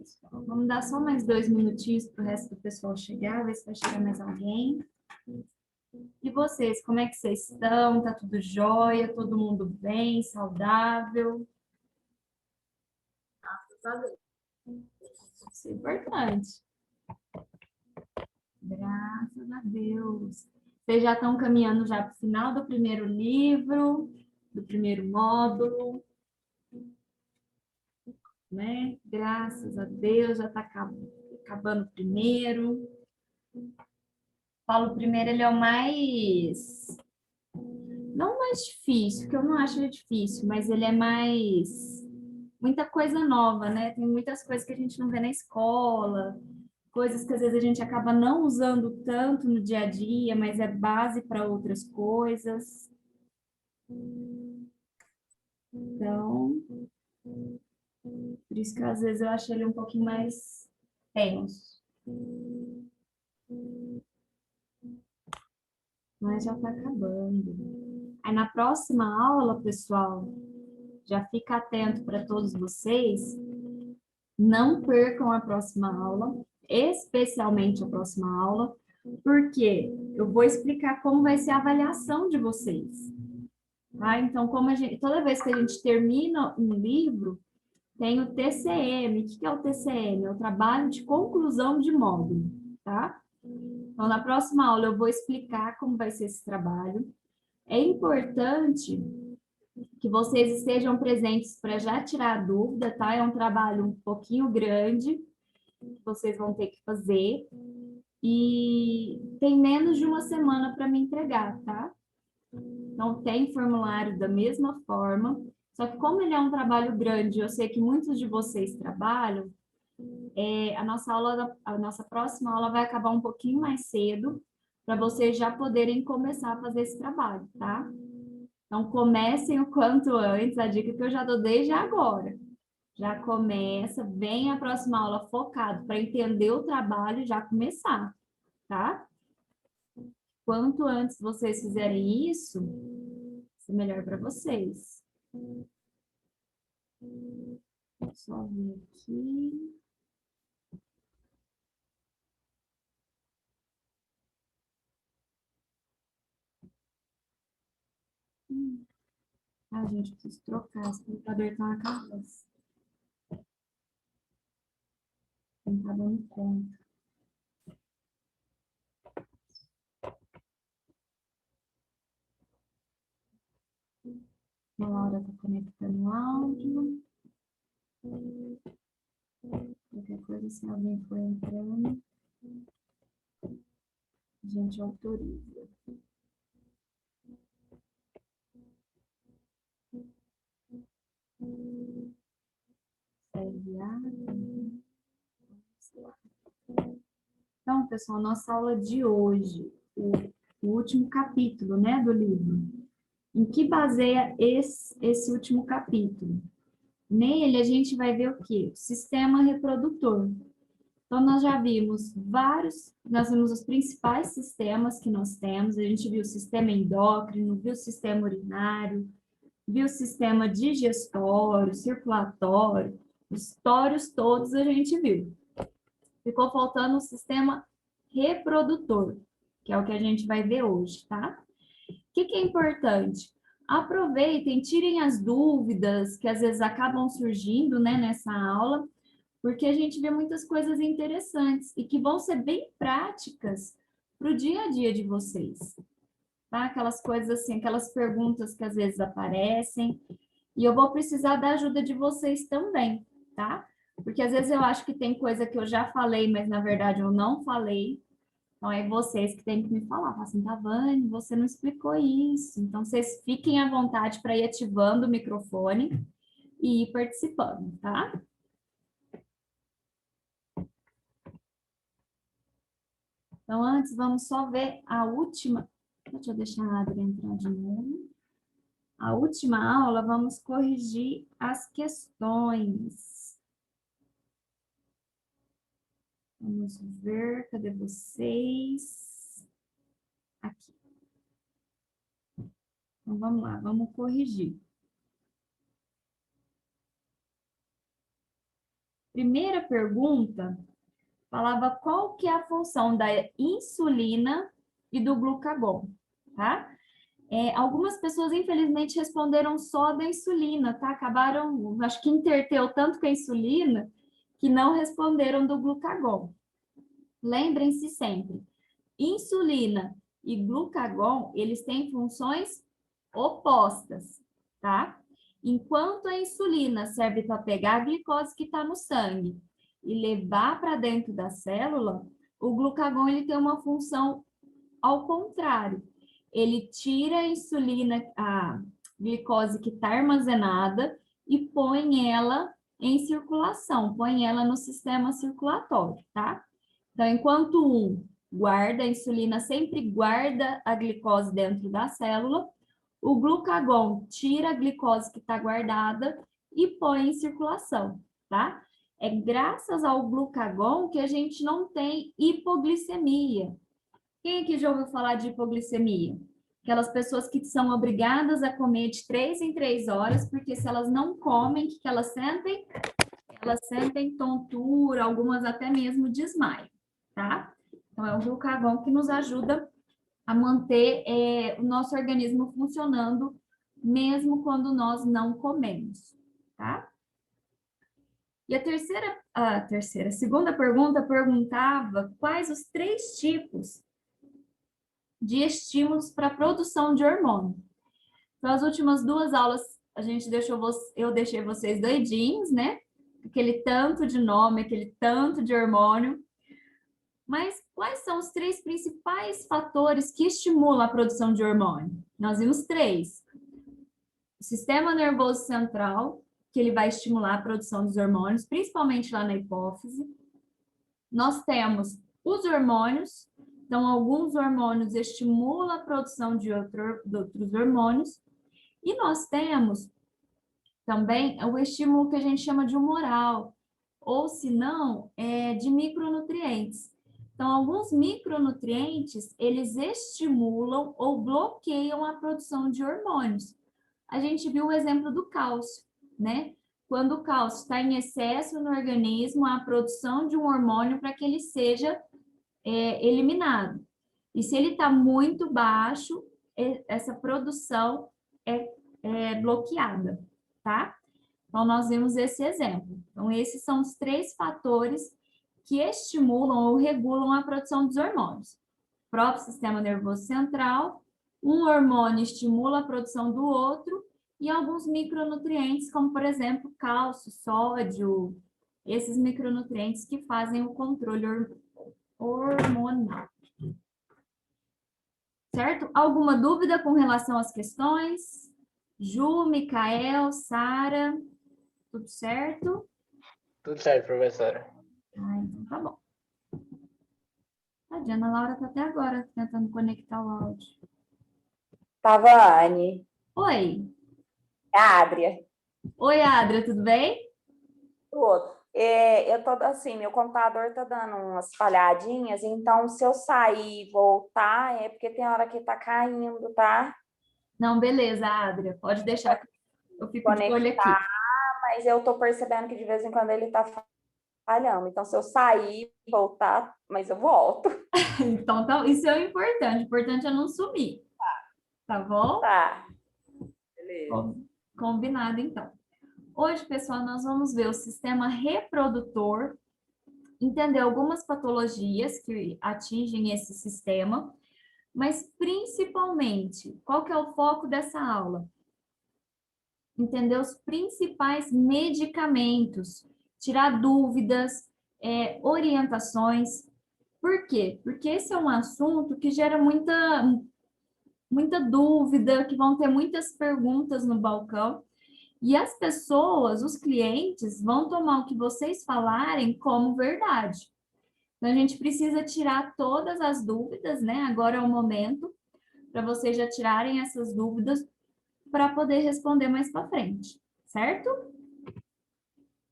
pessoal. Vamos dar só mais 2 minutinhos para o resto do pessoal chegar, ver se vai chegar mais alguém. E vocês, como é que vocês estão? Tá tudo jóia? Todo mundo bem, saudável? Isso é importante. Graças a Deus. Vocês já estão caminhando já para o final do primeiro livro, do primeiro módulo, né? Graças a Deus, já está acabando o primeiro. Paulo primeiro, ele é o mais... Não o mais difícil, porque eu não acho ele difícil, mas ele é mais... Muita coisa nova, né? Tem muitas coisas que a gente não vê na escola, coisas que às vezes a gente acaba não usando tanto no dia a dia, mas é base para outras coisas. Então, por isso que às vezes eu acho ele um pouquinho mais tenso. Mas já está acabando. Aí na próxima aula, pessoal, já fica atento para todos vocês, não percam a próxima aula, especialmente a próxima aula, porque eu vou explicar como vai ser a avaliação de vocês. Tá? Então, toda vez que a gente termina um livro, tem o TCM. O que é o TCM? É o trabalho de conclusão de módulo, tá? Então, na próxima aula eu vou explicar como vai ser esse trabalho. É importante que vocês estejam presentes para já tirar a dúvida, tá? É um trabalho um pouquinho grande que vocês vão ter que fazer e tem menos de uma semana para me entregar, tá? Não tem formulário da mesma forma, só que como ele é um trabalho grande, eu sei que muitos de vocês trabalham, a nossa próxima aula vai acabar um pouquinho mais cedo, para vocês já poderem começar a fazer esse trabalho, tá? Então, comecem o quanto antes, a dica que eu já dou desde agora. Já começa, vem a próxima aula focado para entender o trabalho e já começar, tá? Quanto antes vocês fizerem isso, melhor para vocês. Só ver aqui. Ah, gente, preciso trocar. Esse computador tá na cabeça. Não tá dando conta. A Laura tá conectando o áudio. Qualquer coisa, se alguém for entrando, a gente autoriza. Então, pessoal, nossa aula de hoje, o último capítulo, né, do livro. Em que baseia esse último capítulo? Nele, a gente vai ver o quê? O sistema reprodutor. Então, nós vimos os principais sistemas que nós temos. A gente viu o sistema endócrino, viu o sistema urinário, viu o sistema digestório, circulatório, os tórios todos a gente viu. Ficou faltando o sistema reprodutor, que é o que a gente vai ver hoje, tá? O que é importante? Aproveitem, tirem as dúvidas que às vezes acabam surgindo, né, nessa aula, porque a gente vê muitas coisas interessantes e que vão ser bem práticas para o dia a dia de vocês, tá? Aquelas coisas assim, aquelas perguntas que às vezes aparecem, e eu vou precisar da ajuda de vocês também, tá? Porque às vezes eu acho que tem coisa que eu já falei, mas na verdade eu não falei. Então é vocês que têm que me falar. Fala assim, Tavane, você não explicou isso. Então vocês fiquem à vontade para ir ativando o microfone e ir participando, tá? Então antes vamos só ver a última. Deixa eu deixar a Adri entrar de novo. A última aula vamos corrigir as questões. Vamos ver, cadê vocês? Aqui. Então, vamos lá, vamos corrigir. Primeira pergunta falava qual que é a função da insulina e do glucagon, tá? Algumas pessoas, infelizmente, responderam só da insulina, tá? Acabaram, acho que interteu tanto com a insulina, que não responderam do glucagon. Lembrem-se sempre, insulina e glucagon, eles têm funções opostas, tá? Enquanto a insulina serve para pegar a glicose que está no sangue e levar para dentro da célula, o glucagon ele tem uma função ao contrário. Ele tira a insulina, a glicose que está armazenada e põe ela em circulação, põe ela no sistema circulatório, tá? Então, enquanto um guarda, a insulina sempre guarda a glicose dentro da célula, o glucagon tira a glicose que está guardada e põe em circulação, tá? É graças ao glucagon que a gente não tem hipoglicemia. Quem aqui já ouviu falar de hipoglicemia? Aquelas pessoas que são obrigadas a comer de 3 em 3 horas, porque se elas não comem, o que elas sentem? Elas sentem tontura, algumas até mesmo desmaio, tá? Então, é o glucagon que nos ajuda a manter o nosso organismo funcionando, mesmo quando nós não comemos, tá? E a segunda pergunta perguntava quais os 3 tipos de estímulos para a produção de hormônio. Então, as últimas 2 aulas, eu deixei vocês doidinhos, né? Aquele tanto de nome, aquele tanto de hormônio. Mas quais são os 3 principais fatores que estimulam a produção de hormônio? Nós vimos 3. O sistema nervoso central, que ele vai estimular a produção dos hormônios, principalmente lá na hipófise. Nós temos os hormônios, então alguns hormônios estimulam a produção de outros hormônios. E nós temos também o estímulo que a gente chama de humoral, ou se não, de micronutrientes. Então, alguns micronutrientes, eles estimulam ou bloqueiam a produção de hormônios. A gente viu o exemplo do cálcio, né? Quando o cálcio está em excesso no organismo, há a produção de um hormônio para que ele seja eliminado. E se ele está muito baixo, essa produção é bloqueada, tá? Então, nós vimos esse exemplo. Então, esses são os 3 fatores que estimulam ou regulam a produção dos hormônios. O próprio sistema nervoso central, um hormônio estimula a produção do outro e alguns micronutrientes, como, por exemplo, cálcio, sódio, esses micronutrientes que fazem o controle hormonal. Certo? Alguma dúvida com relação às questões? Ju, Micael, Sara, tudo certo? Tudo certo, professora. Então tá bom. A Diana Laura tá até agora tentando conectar o áudio. Tava a Anne. Oi. É a Adria. Oi, Adria, tudo bem? Tudo. Eu tô assim, meu computador tá dando umas falhadinhas, então se eu sair e voltar, é porque tem hora que tá caindo, tá? Não, beleza, Adria. Pode deixar que eu fico de olho aqui. Mas eu tô percebendo que de vez em quando ele tá falhando. Então, se eu sair e voltar, mas eu volto. Então, isso é o importante. O importante é não sumir. Tá bom? Tá. Beleza. Combinado, então. Hoje, pessoal, nós vamos ver o sistema reprodutor, entender algumas patologias que atingem esse sistema, mas principalmente, qual que é o foco dessa aula? Entender os principais medicamentos, tirar dúvidas, orientações. Por quê? Porque esse é um assunto que gera muita dúvida, que vão ter muitas perguntas no balcão, e as pessoas, os clientes, vão tomar o que vocês falarem como verdade. Então, a gente precisa tirar todas as dúvidas, né? Agora é o momento para vocês já tirarem essas dúvidas para poder responder mais para frente, certo?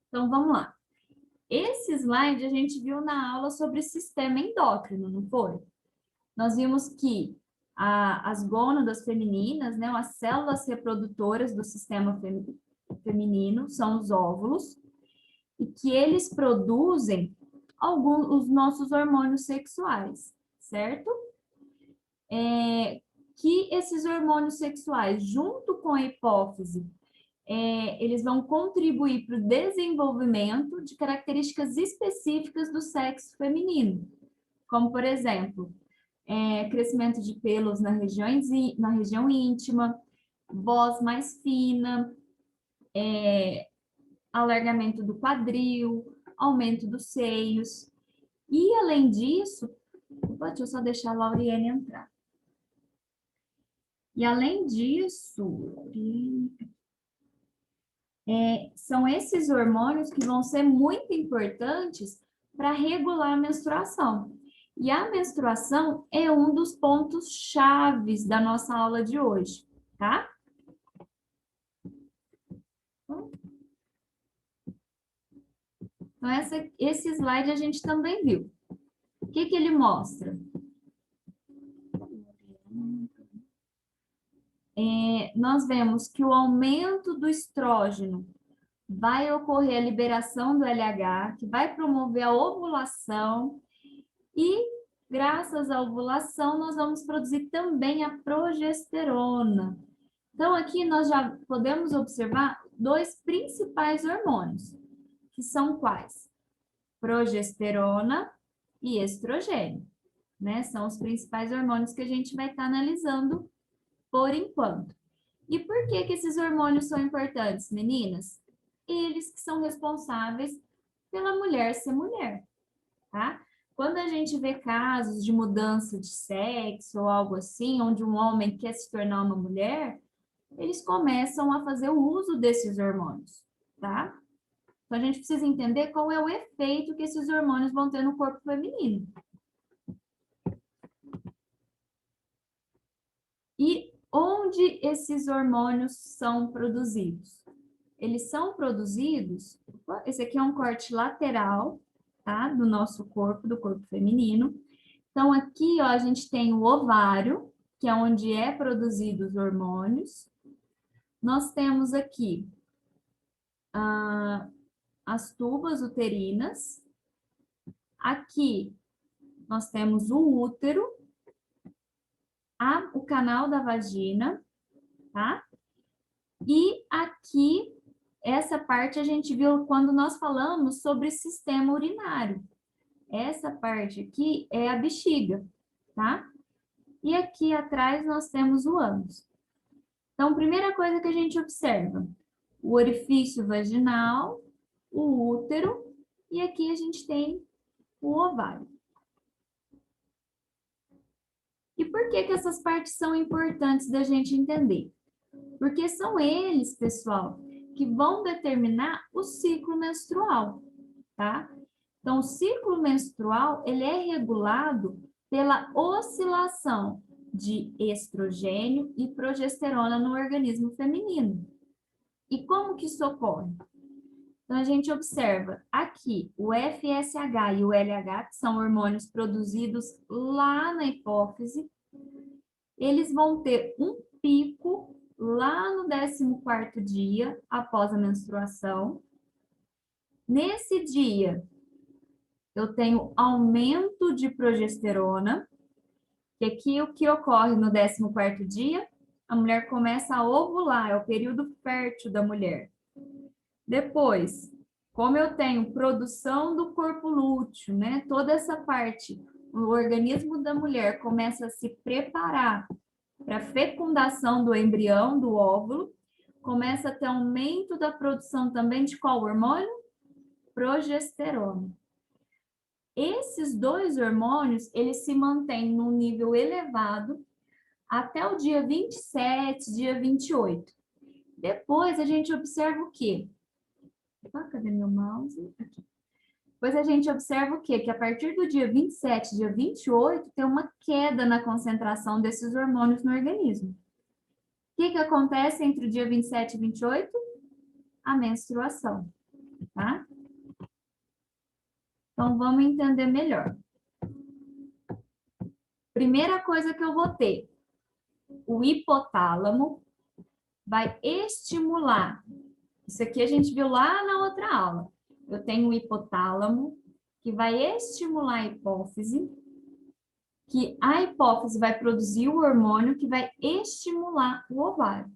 Então, vamos lá. Esse slide a gente viu na aula sobre sistema endócrino, não foi? Nós vimos que as gônadas femininas, né, as células reprodutoras do sistema feminino, são os óvulos, e que eles produzem os nossos hormônios sexuais, certo? Que esses hormônios sexuais, junto com a hipófise, eles vão contribuir para o desenvolvimento de características específicas do sexo feminino, como, por exemplo, crescimento de pelos na região íntima, voz mais fina, alargamento do quadril, aumento dos seios. E, além disso, deixa eu só deixar a Lauriane entrar. E, além disso, são esses hormônios que vão ser muito importantes para regular a menstruação. E a menstruação é um dos pontos chaves da nossa aula de hoje, tá? Então, esse slide a gente também viu. O que ele mostra? Nós vemos que o aumento do estrógeno vai ocorrer a liberação do LH, que vai promover a ovulação e, graças à ovulação, nós vamos produzir também a progesterona. Então, aqui nós já podemos observar dois principais hormônios, que são quais? Progesterona e estrogênio, né? São os principais hormônios que a gente vai estar analisando por enquanto. E por que esses hormônios são importantes, meninas? Eles que são responsáveis pela mulher ser mulher, tá? Quando a gente vê casos de mudança de sexo ou algo assim, onde um homem quer se tornar uma mulher, eles começam a fazer o uso desses hormônios, tá? Então, a gente precisa entender qual é o efeito que esses hormônios vão ter no corpo feminino. E onde esses hormônios são produzidos? Eles são produzidos, esse aqui é um corte lateral, tá? Do nosso corpo, do corpo feminino. Então, aqui, ó, a gente tem o ovário, que é onde é produzido os hormônios. Nós temos aqui as tubas uterinas. Aqui, nós temos o útero, o canal da vagina, tá? E aqui, essa parte a gente viu quando nós falamos sobre sistema urinário. Essa parte aqui é a bexiga, tá? E aqui atrás nós temos o ânus. Então, primeira coisa que a gente observa, o orifício vaginal, o útero, e aqui a gente tem o ovário. E por que essas partes são importantes da gente entender? Porque são eles, pessoal, que vão determinar o ciclo menstrual, tá? Então, o ciclo menstrual, ele é regulado pela oscilação de estrogênio e progesterona no organismo feminino. E como que isso ocorre? Então, a gente observa aqui o FSH e o LH, que são hormônios produzidos lá na hipófise, eles vão ter um pico lá no 14º dia após a menstruação. Nesse dia, eu tenho aumento de progesterona, que aqui o que ocorre no 14º dia, a mulher começa a ovular, é o período fértil da mulher. Depois, como eu tenho produção do corpo lúteo, né? Toda essa parte, o organismo da mulher começa a se preparar para a fecundação do embrião, do óvulo, começa a ter aumento da produção também de qual hormônio? Progesterona. Esses dois hormônios, eles se mantêm num nível elevado até o dia 27, dia 28. Depois a gente observa o quê? Cadê meu mouse? Aqui. Depois a gente observa o quê? Que a partir do dia 27, dia 28, tem uma queda na concentração desses hormônios no organismo. O que acontece entre o dia 27 e 28? A menstruação, tá? Então, vamos entender melhor. Primeira coisa que eu vou ter, o hipotálamo vai estimular. Isso aqui a gente viu lá na outra aula. eu tenho o hipotálamo, que vai estimular a hipófise, que a hipófise vai produzir o hormônio que vai estimular o ovário.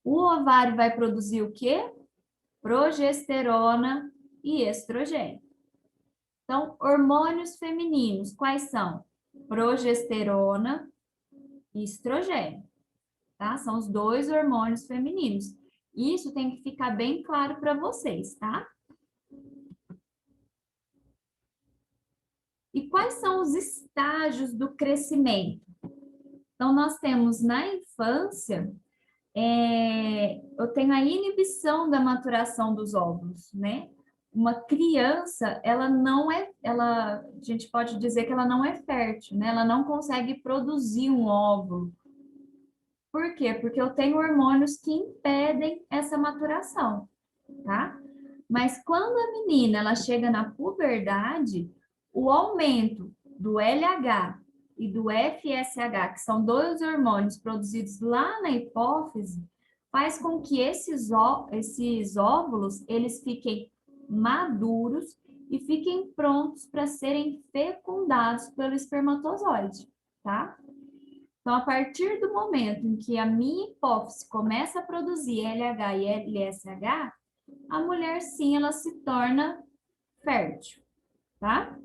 O ovário vai produzir o quê? Progesterona e estrogênio. Então, hormônios femininos, quais são? Progesterona e estrogênio, tá? São os dois hormônios femininos. Isso tem que ficar bem claro para vocês, tá? E quais são os estágios do crescimento? Então, nós temos na infância, eu tenho a inibição da maturação dos óvulos, né? Uma criança, a gente pode dizer que ela não é fértil, né? Ela não consegue produzir um óvulo. Por quê? Porque eu tenho hormônios que impedem essa maturação, tá? Mas quando a menina, ela chega na puberdade, o aumento do LH e do FSH, que são dois hormônios produzidos lá na hipófise, faz com que esses óvulos, eles fiquem maduros e fiquem prontos para serem fecundados pelo espermatozoide, tá? Então, a partir do momento em que a minha hipófise começa a produzir LH e LSH, a mulher, sim, ela se torna fértil, tá?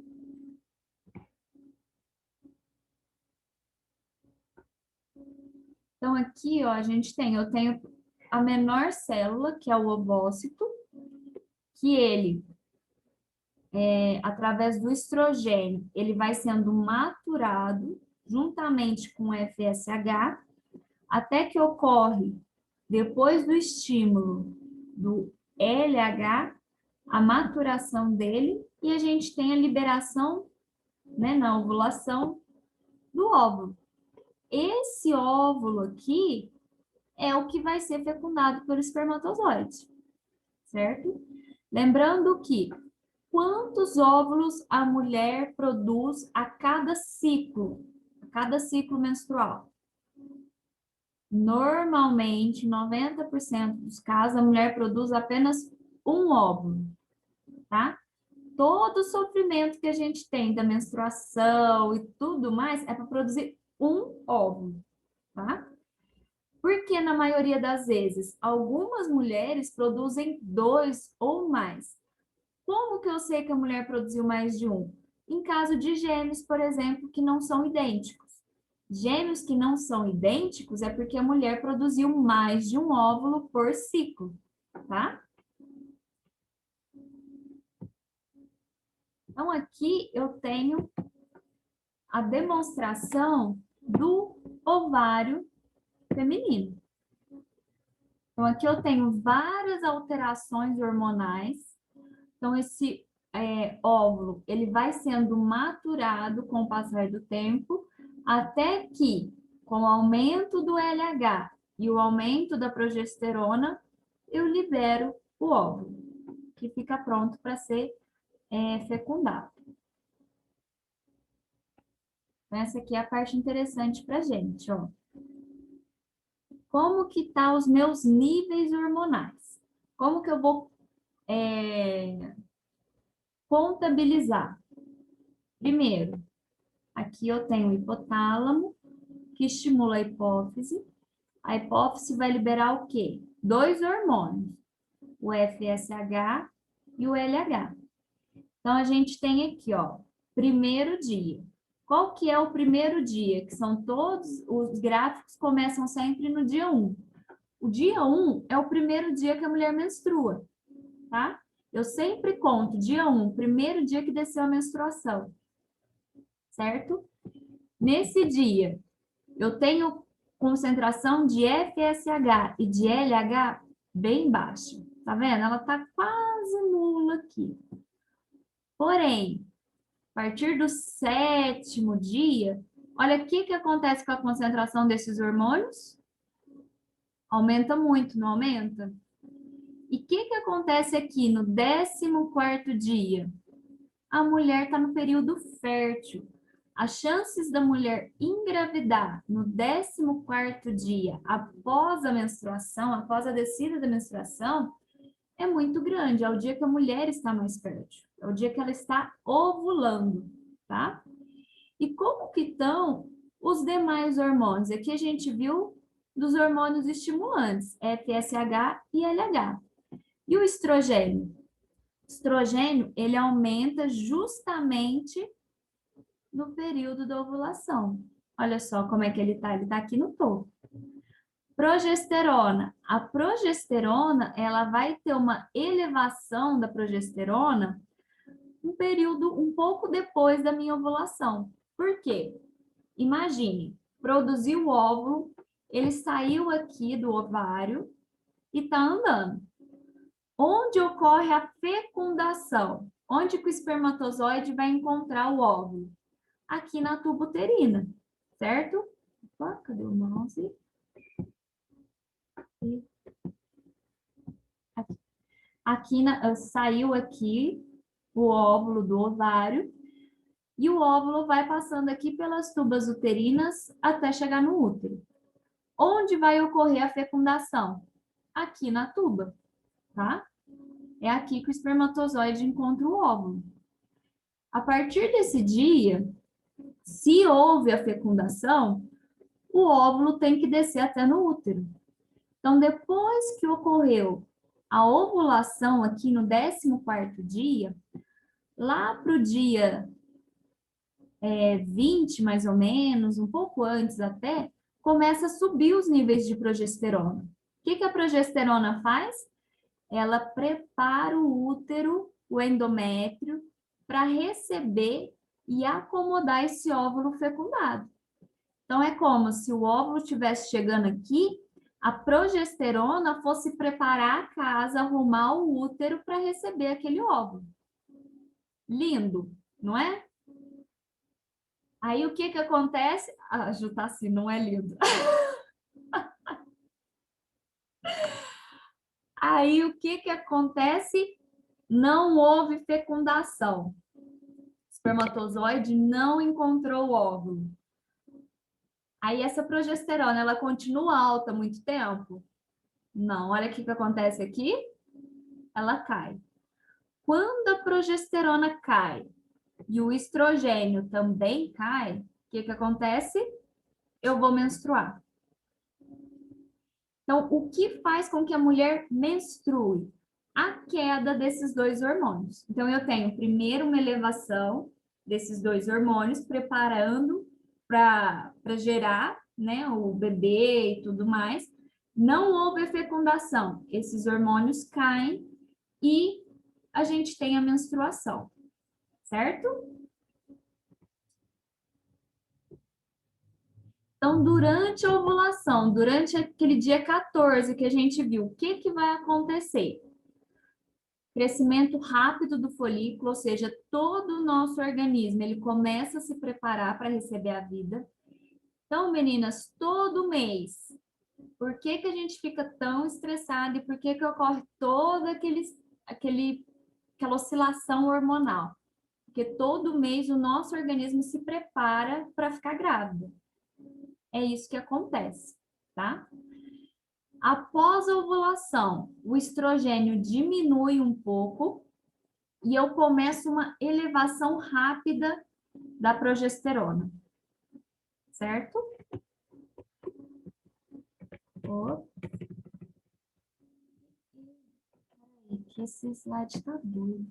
Então, aqui, ó, eu tenho a menor célula, que é o ovócito, que ele, através do estrogênio, ele vai sendo maturado juntamente com o FSH, até que ocorre, depois do estímulo do LH, a maturação dele, e a gente tem a liberação, né, na ovulação do óvulo. Esse óvulo aqui é o que vai ser fecundado pelo espermatozoide, certo? Lembrando que quantos óvulos a mulher produz a cada ciclo menstrual? Normalmente, 90% dos casos, a mulher produz apenas um óvulo, tá? Todo o sofrimento que a gente tem da menstruação e tudo mais é para produzir um óvulo, tá? Porque na maioria das vezes, algumas mulheres produzem 2 ou mais. Como que eu sei que a mulher produziu mais de um? Em caso de gêmeos, por exemplo, que não são idênticos. Gêmeos que não são idênticos é porque a mulher produziu mais de um óvulo por ciclo, tá? Então, aqui eu tenho a demonstração do ovário feminino. Então, aqui eu tenho várias alterações hormonais. Então, esse óvulo, ele vai sendo maturado com o passar do tempo, até que, com o aumento do LH e o aumento da progesterona, eu libero o óvulo, que fica pronto para ser fecundado. Então, essa aqui é a parte interessante para a gente, ó. Como que tá os meus níveis hormonais? Como que eu vou contabilizar? Primeiro, aqui eu tenho o hipotálamo, que estimula a hipófise. A hipófise vai liberar o quê? 2 hormônios, o FSH e o LH. Então, a gente tem aqui, ó, primeiro dia. Qual que é o primeiro dia? Que são todos, os gráficos começam sempre no dia 1. O dia 1 é o primeiro dia que a mulher menstrua, tá? Eu sempre conto dia 1, primeiro dia que desceu a menstruação, certo? Nesse dia, eu tenho concentração de FSH e de LH bem baixa, tá vendo? Ela tá quase nula aqui. Porém, a partir do 7º dia, olha o que acontece com a concentração desses hormônios. Aumenta muito, não aumenta? E o que acontece aqui no 14º dia? A mulher está no período fértil. As chances da mulher engravidar no 14º dia, após a menstruação, após a descida da menstruação, é muito grande, é o dia que a mulher está mais fértil, é o dia que ela está ovulando, tá? E como que estão os demais hormônios? Aqui a gente viu dos hormônios estimulantes, FSH e LH. E o estrogênio? O estrogênio, ele aumenta justamente no período da ovulação. Olha só como é que ele está aqui no topo. Progesterona. A progesterona, ela vai ter uma elevação da progesterona um período um pouco depois da minha ovulação. Por quê? Imagine, produziu o óvulo, ele saiu aqui do ovário e está andando. Onde ocorre a fecundação? Onde que o espermatozoide vai encontrar o óvulo? Aqui na tuba uterina, certo? Opa, cadê o mouse? Saiu aqui o óvulo do ovário e o óvulo vai passando aqui pelas tubas uterinas até chegar no útero. Onde vai ocorrer a fecundação? Aqui na tuba, tá? É aqui que o espermatozoide encontra o óvulo. A partir desse dia, se houve a fecundação, o óvulo tem que descer até no útero. Então, depois que ocorreu a ovulação aqui no 14º dia, lá para o dia 20, mais ou menos, um pouco antes até, começa a subir os níveis de progesterona. O que a progesterona faz? Ela prepara o útero, o endométrio, para receber e acomodar esse óvulo fecundado. Então, é como se o óvulo estivesse chegando aqui, a progesterona fosse preparar a casa, arrumar o útero para receber aquele óvulo. Lindo, não é? Aí, o que acontece? A Ju tá assim, não é lindo. Aí, o que acontece? Não houve fecundação. O espermatozoide não encontrou o óvulo. Aí, essa progesterona, ela continua alta muito tempo? Não. Olha o que acontece aqui. Ela cai. Quando a progesterona cai e o estrogênio também cai, o que acontece? Eu vou menstruar. Então, o que faz com que a mulher menstrue? A queda desses dois hormônios. Então, eu tenho primeiro uma elevação desses dois hormônios, preparando para gerar, né, o bebê e tudo mais. Não houve fecundação, esses hormônios caem e a gente tem a menstruação, certo? Então, durante a ovulação, durante aquele dia 14 que a gente viu, o que vai acontecer? Crescimento rápido do folículo, ou seja, todo o nosso organismo, ele começa a se preparar para receber a vida. Então, meninas, todo mês, por que a gente fica tão estressada e por que ocorre toda aquela oscilação hormonal? Porque todo mês o nosso organismo se prepara para ficar grávida. É isso que acontece, tá? Após a ovulação, o estrogênio diminui um pouco e eu começo uma elevação rápida da progesterona, certo? Que esse slide tá doido.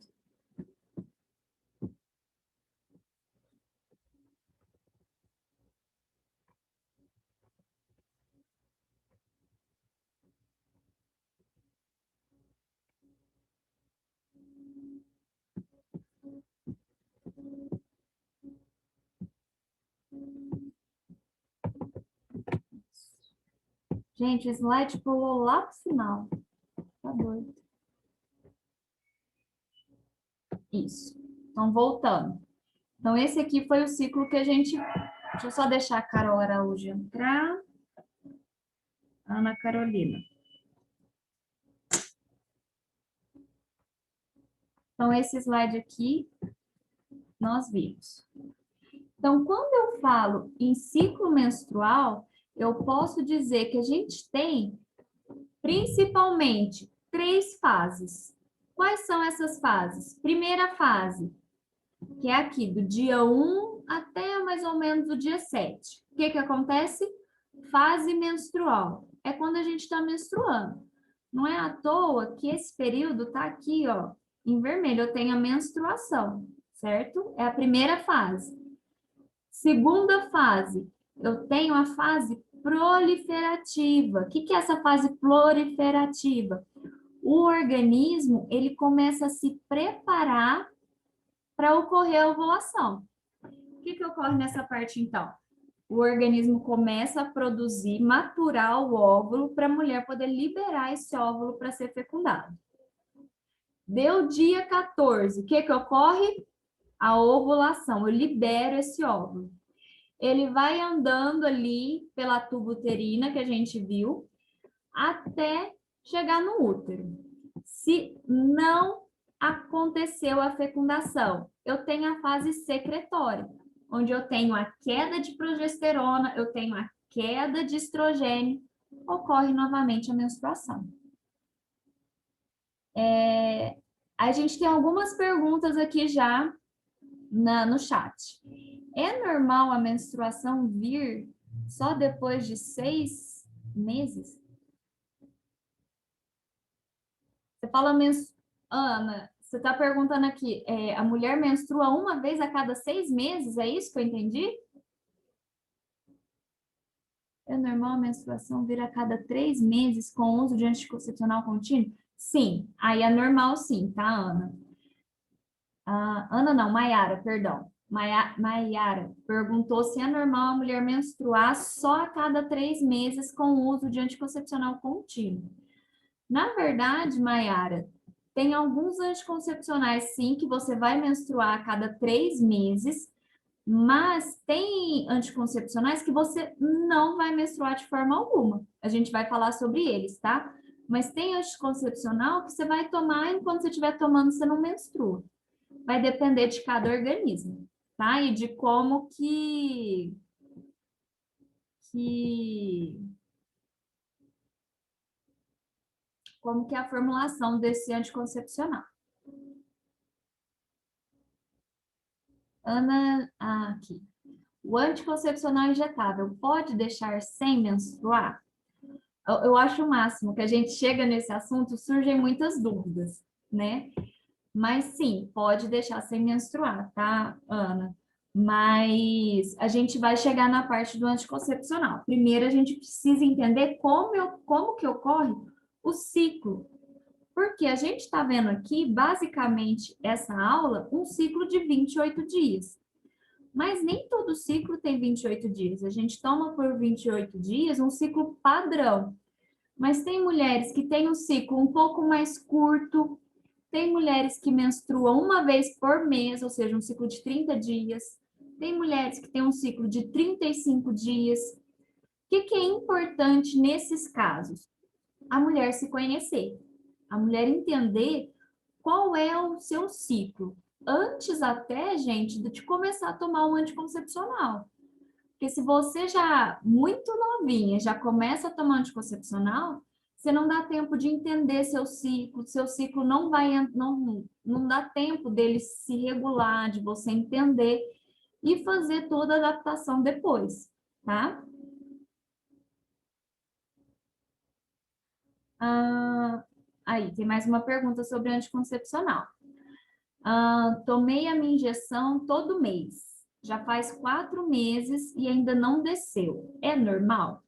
Gente, o slide pulou lá pro final. Tá doido. Isso. Então, voltando. Então, esse aqui foi o ciclo que a gente... Deixa eu só deixar a Carol Araújo entrar. Ana Carolina. Então, esse slide aqui, nós vimos. Então, quando eu falo em ciclo menstrual, eu posso dizer que a gente tem, principalmente, 3 fases. Quais são essas fases? Primeira fase, que é aqui, do dia 1 até mais ou menos o dia 7. O que que acontece? Fase menstrual. É quando a gente está menstruando. Não é à toa que esse período está aqui, ó, em vermelho. Eu tenho a menstruação, certo? É a primeira fase. Segunda fase, eu tenho a fase proliferativa. O que que é essa fase proliferativa? O organismo, ele começa a se preparar para ocorrer a ovulação. O que que ocorre nessa parte, então? O organismo começa a produzir, maturar o óvulo para a mulher poder liberar esse óvulo para ser fecundado. Deu dia 14, o que que ocorre? A ovulação, eu libero esse óvulo. Ele vai andando ali pela tuba uterina que a gente viu, até chegar no útero. Se não aconteceu a fecundação, eu tenho a fase secretória, onde eu tenho a queda de progesterona, eu tenho a queda de estrogênio, ocorre novamente a menstruação. A gente tem algumas perguntas aqui já no chat. É normal a menstruação vir só depois de 6 meses? Você fala, Ana, você está perguntando aqui, a mulher menstrua uma vez a cada 6 meses? É isso que eu entendi? É normal a menstruação vir a cada 3 meses com o uso de anticoncepcional contínuo? Sim, aí é normal sim, tá, Ana? Ana não, Maiara, perdão. Maiara perguntou se é normal a mulher menstruar só a cada 3 meses com o uso de anticoncepcional contínuo. Na verdade, Maiara, tem alguns anticoncepcionais, sim, que você vai menstruar a cada 3 meses, mas tem anticoncepcionais que você não vai menstruar de forma alguma. A gente vai falar sobre eles, tá? Mas tem anticoncepcional que você vai tomar enquanto você estiver tomando, você não menstrua. Vai depender de cada organismo, tá? E de como como que é a formulação desse anticoncepcional. Ana, aqui. O anticoncepcional injetável pode deixar sem menstruar? Eu acho o máximo que a gente chega nesse assunto, surgem muitas dúvidas, né? Mas sim, pode deixar sem menstruar, tá, Ana? Mas a gente vai chegar na parte do anticoncepcional. Primeiro, a gente precisa entender como que ocorre o ciclo. Porque a gente está vendo aqui, basicamente, essa aula, um ciclo de 28 dias. Mas nem todo ciclo tem 28 dias. A gente toma por 28 dias um ciclo padrão. Mas tem mulheres que têm um ciclo um pouco mais curto, tem mulheres que menstruam uma vez por mês, ou seja, um ciclo de 30 dias. Tem mulheres que têm um ciclo de 35 dias. O que é importante nesses casos? A mulher se conhecer, a mulher entender qual é o seu ciclo. Antes até, gente, de começar a tomar um anticoncepcional. Porque se você já, muito novinha, já começa a tomar anticoncepcional, você não dá tempo de entender seu ciclo não vai, não dá tempo dele se regular, de você entender e fazer toda a adaptação depois, tá? Aí, tem mais uma pergunta sobre anticoncepcional. Tomei a minha injeção todo mês. Já faz 4 meses e ainda não desceu. É normal?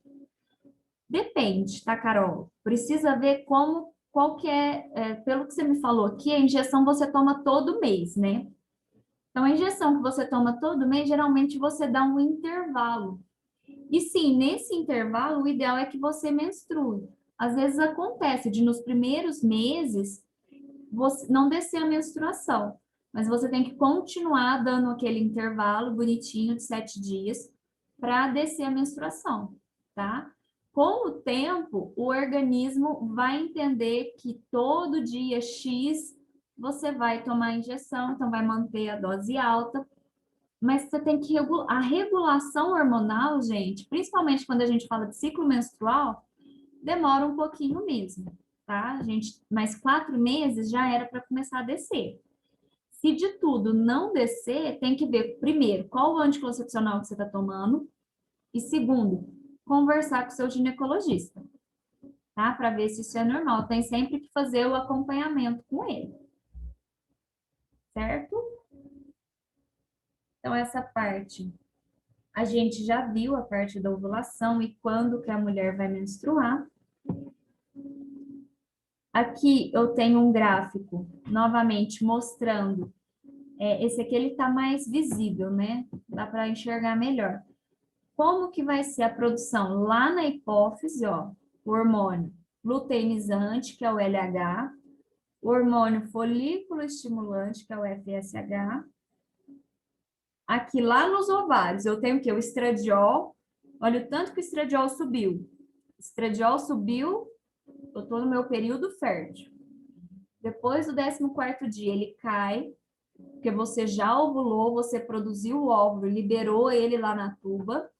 Depende, tá, Carol? Precisa ver qual que pelo que você me falou aqui, a injeção você toma todo mês, né? Então, a injeção que você toma todo mês, geralmente você dá um intervalo. E sim, nesse intervalo, o ideal é que você menstrue. Às vezes acontece de nos primeiros meses você não descer a menstruação, mas você tem que continuar dando aquele intervalo bonitinho de 7 dias para descer a menstruação, tá? Com o tempo, o organismo vai entender que todo dia X você vai tomar injeção, então vai manter a dose alta, mas você tem que regular. A regulação hormonal, gente, principalmente quando a gente fala de ciclo menstrual, demora um pouquinho mesmo, tá? Mais 4 meses já era para começar a descer. Se de tudo não descer, tem que ver, primeiro, qual o anticoncepcional que você está tomando, e segundo, conversar com o seu ginecologista, tá? Para ver se isso é normal. Tem sempre que fazer o acompanhamento com ele, certo? Então, essa parte, a gente já viu a parte da ovulação e quando que a mulher vai menstruar. Aqui eu tenho um gráfico, novamente, mostrando. Esse aqui, ele tá mais visível, né? Dá para enxergar melhor. Como que vai ser a produção lá na hipófise, ó, o hormônio luteinizante, que é o LH, o hormônio folículo estimulante, que é o FSH. Aqui lá nos ovários, eu tenho o quê? O estradiol. Olha o tanto que o estradiol subiu. Estradiol subiu, eu estou no meu período fértil. Depois do 14º dia, ele cai, porque você já ovulou, você produziu o óvulo, liberou ele lá na tuba.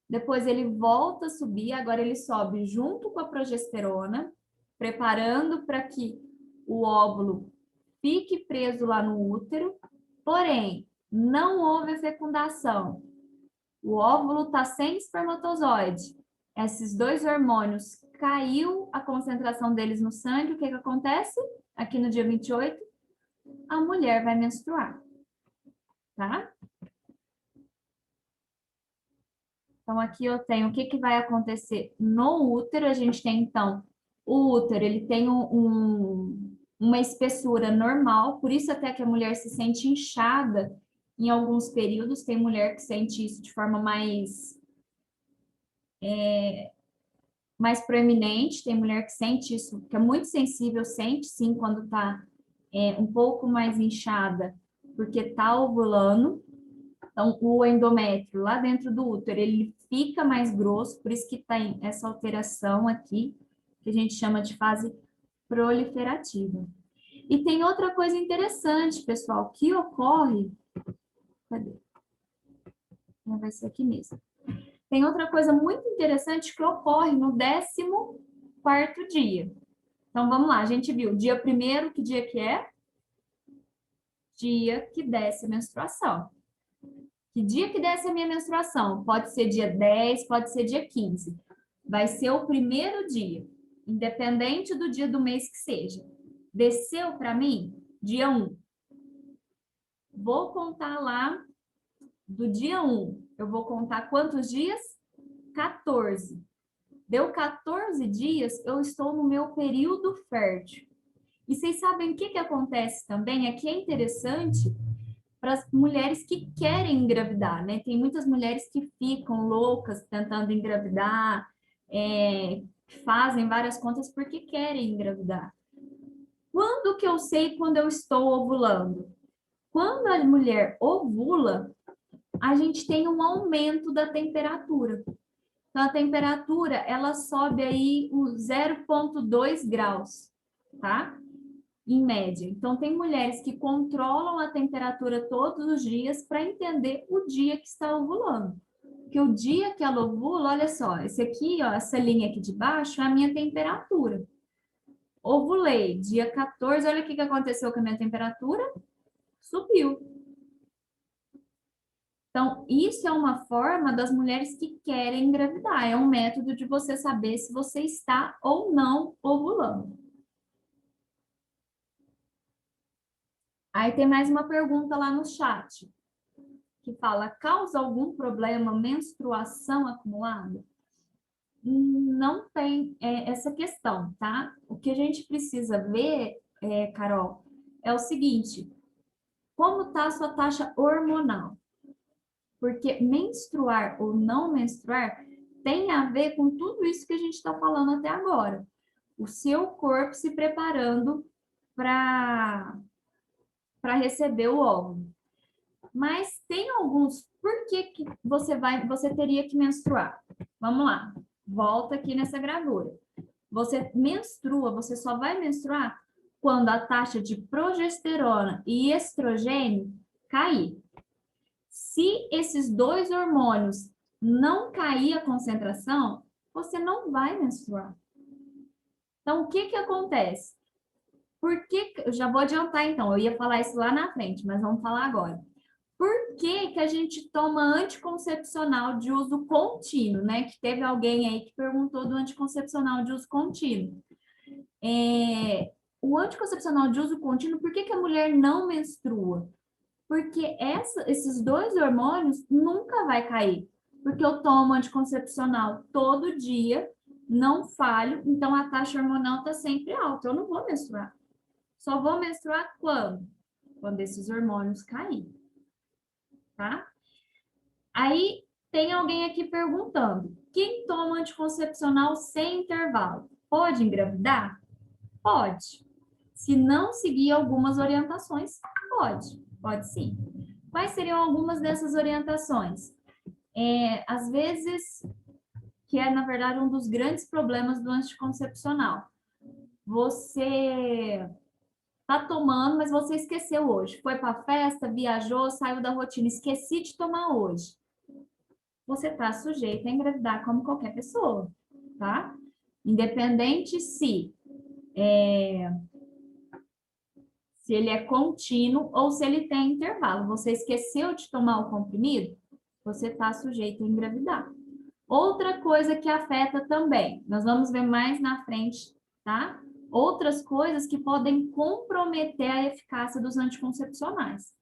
Depois ele volta a subir, agora ele sobe junto com a progesterona, preparando para que o óvulo fique preso lá no útero. Porém, não houve fecundação. O óvulo está sem espermatozoide. Esses dois hormônios caiu a concentração deles no sangue. O que acontece? Aqui no dia 28, a mulher vai menstruar, tá? Então, aqui eu tenho o que vai acontecer no útero. A gente tem, então, o útero, ele tem uma espessura normal, por isso até que a mulher se sente inchada em alguns períodos. Tem mulher que sente isso de forma mais proeminente, tem mulher que sente isso, que é muito sensível, sente sim quando tá um pouco mais inchada, porque tá ovulando. Então, o endométrio lá dentro do útero, ele fica mais grosso, por isso que tem essa alteração aqui, que a gente chama de fase proliferativa. E tem outra coisa interessante, pessoal, que ocorre... Cadê? Vai ser aqui mesmo. Tem outra coisa muito interessante que ocorre no 14º dia. Então, vamos lá, a gente viu dia 1º, que dia que é? Dia que desce a menstruação. Que dia que desce a minha menstruação? Pode ser dia 10, pode ser dia 15. Vai ser o primeiro dia, independente do dia do mês que seja. Desceu para mim? Dia 1. Vou contar lá do dia 1. Eu vou contar quantos dias? 14. Deu 14 dias, eu estou no meu período fértil. E vocês sabem o que acontece também? Aqui é interessante para as mulheres que querem engravidar, né? Tem muitas mulheres que ficam loucas tentando engravidar, fazem várias contas porque querem engravidar. Quando que eu sei quando eu estou ovulando? Quando a mulher ovula, a gente tem um aumento da temperatura. Então, a temperatura, ela sobe aí 0,2 graus, tá? Em média. Então, tem mulheres que controlam a temperatura todos os dias para entender o dia que está ovulando. Porque o dia que ela ovula, olha só, esse aqui, ó, essa linha aqui de baixo é a minha temperatura. Ovulei, dia 14, olha o que aconteceu com a minha temperatura. Subiu. Então, isso é uma forma das mulheres que querem engravidar. É um método de você saber se você está ou não ovulando. Aí tem mais uma pergunta lá no chat, que fala, causa algum problema menstruação acumulada? Não tem essa questão, tá? O que a gente precisa ver, Carol, é o seguinte, como está a sua taxa hormonal? Porque menstruar ou não menstruar tem a ver com tudo isso que a gente está falando até agora. O seu corpo se preparando para receber o óvulo. Mas tem alguns, por que você teria que menstruar? Vamos lá, volta aqui nessa gravura. Você menstrua, você só vai menstruar quando a taxa de progesterona e estrogênio cair. Se esses dois hormônios não cair a concentração, você não vai menstruar. Então, o que que acontece? Eu já vou adiantar, então, eu ia falar isso lá na frente, mas vamos falar agora. Por que que a gente toma anticoncepcional de uso contínuo, né? Que teve alguém aí que perguntou do anticoncepcional de uso contínuo. O anticoncepcional de uso contínuo, por que que a mulher não menstrua? Porque esses dois hormônios nunca vai cair. Porque eu tomo anticoncepcional todo dia, não falho, então a taxa hormonal está sempre alta. Eu não vou menstruar. Só vou menstruar quando? Quando esses hormônios caírem, tá? Aí tem alguém aqui perguntando: quem toma anticoncepcional sem intervalo pode engravidar? Pode. Se não seguir algumas orientações, pode sim. Quais seriam algumas dessas orientações? Às vezes, que é na verdade um dos grandes problemas do anticoncepcional. Você tá tomando, mas você esqueceu hoje. Foi para festa, viajou, saiu da rotina, esqueci de tomar hoje. Você está sujeito a engravidar como qualquer pessoa, tá? Independente se ele é contínuo ou se ele tem intervalo. Você esqueceu de tomar o comprimido, você está sujeito a engravidar. Outra coisa que afeta também, nós vamos ver mais na frente, tá? Outras coisas que podem comprometer a eficácia dos anticoncepcionais.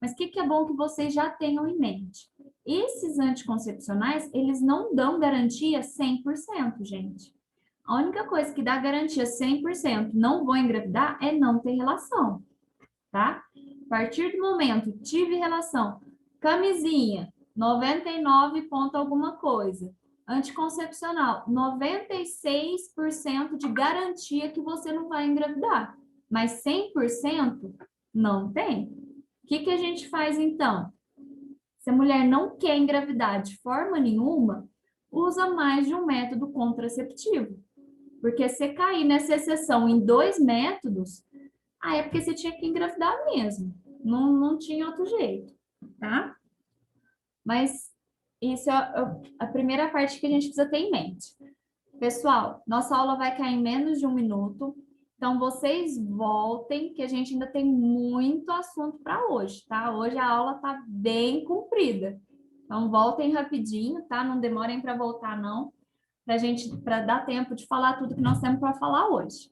Mas o que é bom que vocês já tenham em mente? Esses anticoncepcionais, eles não dão garantia 100%, gente. A única coisa que dá garantia 100%, não vou engravidar, é não ter relação, tá? A partir do momento, tive relação, camisinha, 99 ponto alguma coisa. Anticoncepcional, 96% de garantia que você não vai engravidar. Mas 100% não tem. O que a gente faz então? Se a mulher não quer engravidar de forma nenhuma, usa mais de um método contraceptivo. Porque se cair nessa exceção em 2 métodos, aí é porque você tinha que engravidar mesmo. Não tinha outro jeito, tá? Mas isso é a primeira parte que a gente precisa ter em mente. Pessoal, nossa aula vai cair em menos de 1 minuto. Então, vocês voltem, que a gente ainda tem muito assunto para hoje, tá? Hoje a aula tá bem comprida. Então, voltem rapidinho, tá? Não demorem para voltar, não. Para dar tempo de falar tudo que nós temos para falar hoje.